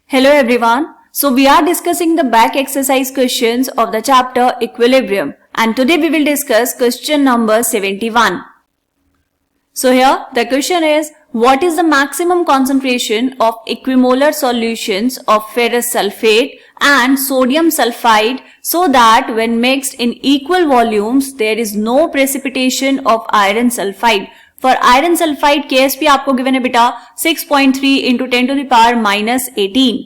Hello everyone. So we are discussing the back exercise questions of the chapter Equilibrium, and today we will discuss question number 71. So here the question is, what is the maximum concentration of equimolar solutions of ferrous sulfate and sodium sulfide so that when mixed in equal volumes there is no precipitation of iron sulfide? For iron sulfide KSP आपको given है बेटा 6.3 into 10 to the power minus 18.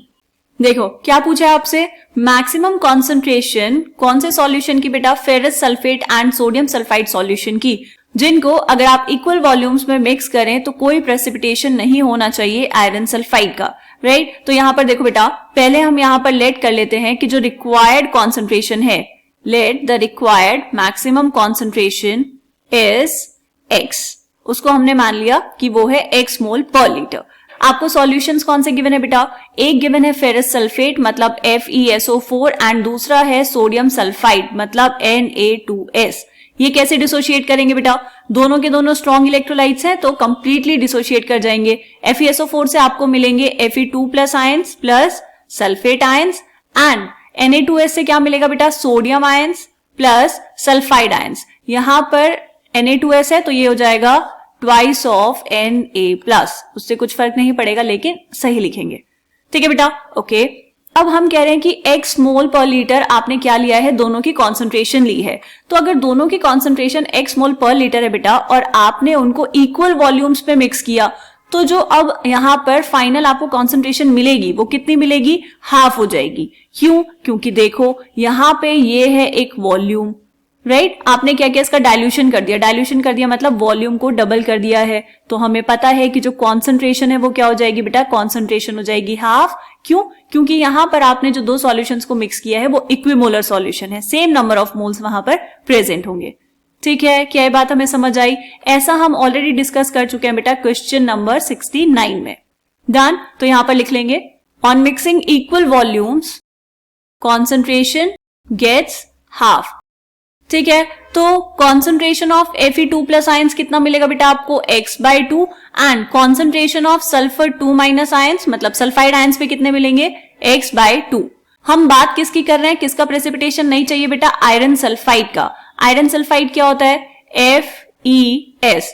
देखो क्या पूछा है आपसे, maximum concentration कौन से सॉल्यूशन की बेटा, ferrous sulphate and sodium sulphide solution की, जिनको अगर आप इक्वल वॉल्यूम्स में मिक्स करें तो कोई प्रेसिपिटेशन नहीं होना चाहिए आयरन सल्फाइड का, राइट। तो यहां पर देखो बेटा, पहले हम यहां पर लेट कर लेते हैं कि जो रिक्वायर्ड कॉन्सेंट्रेशन है, let the required maximum concentration is x, उसको हमने मान लिया कि वो है x मोल पर लीटर। आपको सॉल्यूशंस कौन से गिवन है बेटा, एक गिवन है फेरस सल्फेट मतलब FeSO4 एंड दूसरा है सोडियम सल्फाइड मतलब Na2S। ये कैसे डिसोशिएट करेंगे बेटा, दोनों के दोनों स्ट्रॉन्ग इलेक्ट्रोलाइट्स हैं तो कंप्लीटली डिसोशिएट कर जाएंगे। FeSO4 से आपको मिलेंगे Fe2 plus ions plus sulphate ions and Na2S से क्या मिलेगा बेटा, sodium ions plus sulphide ions. यहां पर Na2S है तो ये हो जाएगा ट्वाइस ऑफ Na+, उससे कुछ फर्क नहीं पड़ेगा लेकिन सही लिखेंगे, ठीक है बेटा, ओके। अब हम कह रहे हैं कि x मोल पर लीटर आपने क्या लिया है, दोनों की कॉन्सेंट्रेशन ली है। तो अगर दोनों की कॉन्सेंट्रेशन x मोल पर लीटर है बेटा और आपने उनको इक्वल वॉल्यूम्स में मिक्स किया, तो जो अब यहां पर फाइनल आपको कॉन्सेंट्रेशन मिलेगी वो कितनी मिलेगी, हाफ हो जाएगी। क्यों, क्योंकि देखो यहां पे ये है एक वॉल्यूम, राइट आपने क्या किया, इसका डाइल्यूशन कर दिया, डाइल्यूशन कर दिया मतलब वॉल्यूम को डबल कर दिया है। तो हमें पता है कि जो कॉन्सेंट्रेशन है वो क्या हो जाएगी बेटा, कॉन्सेंट्रेशन हो जाएगी हाफ। क्यों, क्योंकि यहां पर आपने जो दो सॉल्यूशंस को मिक्स किया है वो इक्विमोलर सॉल्यूशन है, सेम नंबर ऑफ मोल्स वहां पर प्रेजेंट होंगे, ठीक है। क्या ये बात हमें समझ आई? ऐसा हम ऑलरेडी डिस्कस कर चुके हैं बेटा क्वेश्चन नंबर 69 में। डन, तो यहां पर लिख लेंगे, on mixing equal volumes concentration gets half, ठीक है। तो concentration of Fe2 plus ions कितना मिलेगा बेटा आपको, x/2 and concentration of sulphur 2 minus ions मतलब सल्फाइड आयंस पे कितने मिलेंगे, x/2। हम बात किसकी कर रहे हैं, किसका प्रेसिपिटेशन नहीं चाहिए बेटा, आयरन सल्फाइड का। आयरन सल्फाइड क्या होता है, FeS,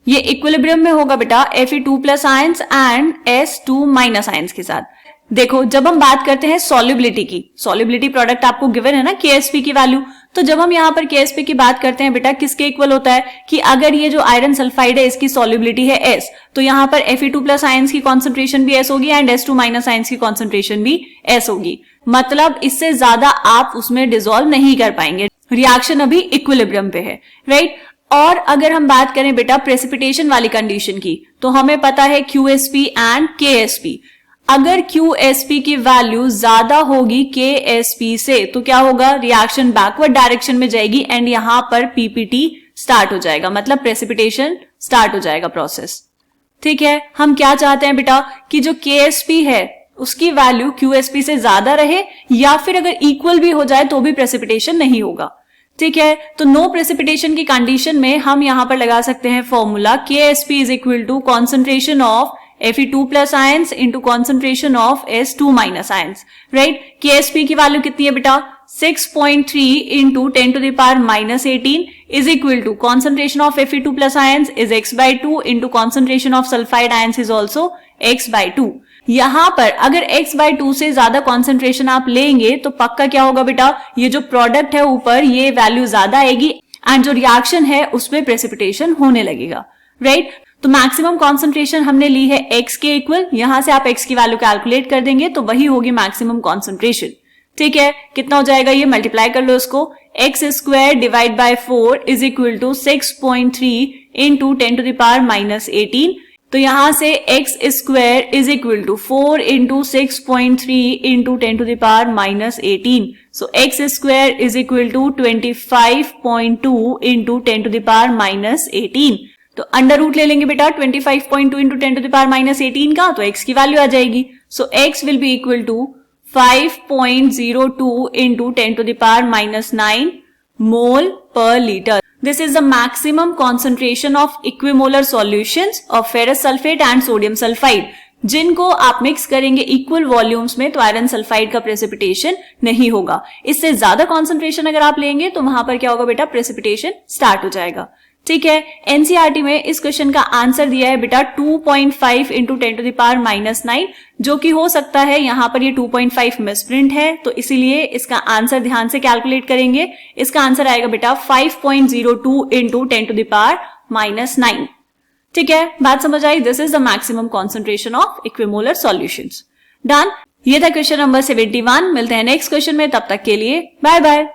ये इक्विलिब्रियम में होगा बेटा Fe2 plus ions and S2 minus ions के साथ। देखो जब हम बात करते हैं सॉल्युबिलिटी की, सॉल्युबिलिटी प्रोडक्ट आपको गिवन है ना KSP की वैल्यू, तो जब हम यहाँ पर KSP की बात करते हैं बेटा किसके इक्वल होता है कि अगर ये जो आयरन सल्फाइड है इसकी सॉल्युबिलिटी है S, तो यहाँ पर Fe2 प्लस आयंस की कॉन्सेंट्रेशन भी S होगी एंड S2 माइनस आयंस की कॉन्सेंट्रेशन भी S होगी। मतलब इससे ज्यादा आप उसमें डिसॉल्व नहीं कर पाएंगे, रिएक्शन अभी इक्विलिब्रियम पे है, राइट। और अगर हम बात करें बेटा प्रेसिपिटेशन वाली कंडीशन की, तो हमें पता है QSP एंड KSP। अगर QSP की वैल्यू ज्यादा होगी KSP से तो क्या होगा, रिएक्शन बैकवर्ड डायरेक्शन में जाएगी एंड यहां पर PPT स्टार्ट हो जाएगा, मतलब प्रेसिपिटेशन स्टार्ट हो जाएगा प्रोसेस, ठीक है। हम क्या चाहते हैं बेटा कि जो KSP है उसकी वैल्यू QSP से ज्यादा रहे या फिर अगर इक्वल भी हो जाए तो भी प्रेसिपिटेशन नहीं होगा, ठीक है। तो नो प्रेसिपिटेशन की कंडीशन में हम यहां पर लगा सकते हैं formula KSP is equal to concentration of Fe2 plus ions into concentration of S2 minus ions, right. KSP की वैल्यू कितनी है बेटा, 6.3 into 10 to the power minus 18 is equal to concentration of Fe2 plus ions is x/2 into concentration of sulphide ions is also x/2। यहां पर अगर x/2 से ज्यादा concentration आप लेंगे तो पक्का क्या होगा बेटा, ये जो प्रोडक्ट है ऊपर ये वैल्यू ज्यादा आएगी एंड जो रिएक्शन है उसमें प्रेसिपिटेशन होने लगेगा, राइट। तो मैक्सिमम कॉन्सेंट्रेशन हमने ली है x के इक्वल, यहां से आप x की वैल्यू कैलकुलेट कर देंगे तो वही होगी मैक्सिमम कॉन्सेंट्रेशन, ठीक है। कितना हो जाएगा, ये मल्टीप्लाई कर लो इसको, x² divide by 4 is equal to 6.3 into 10 to the power minus 18। तो यहां से x² is equal to 4 into 6.3 into 10 to the power minus 18। So x² is equal to 25.2 into 10 to the power minus 18। तो under root ले लेंगे बेटा 25.2 into 10 to the power minus 18 का, तो x की वैल्यू आ जाएगी। सो x will be equal to 5.02 into 10 to the power minus 9 mole per liter. This is the maximum concentration of equimolar solutions of ferrous sulfate and sodium sulfide. जिनको आप mix करेंगे equal volumes में तो iron sulphide का precipitation नहीं होगा। इससे ज्यादा कॉन्सेंट्रेशन अगर आप लेंगे तो वहां पर क्या होगा बेटा, प्रेसिपिटेशन स्टार्ट हो जाएगा। ठीक है, एनसीईआरटी में इस क्वेश्चन का आंसर दिया है बेटा 2.5 इंटू 10⁻�9, जो कि हो सकता है यहां पर ये 2.5 मिसप्रिंट है, तो इसीलिए इसका आंसर ध्यान से कैलकुलेट करेंगे। इसका आंसर आएगा बेटा 5.02 इंटू 10⁻⁹। ठीक है, बात समझ आई। This is the maximum concentration of equimolar solutions. Done, ये था क्वेश्चन नंबर 71। मिलते हैं नेक्स्ट क्वेश्चन में, तब तक के लिए बाय बाय।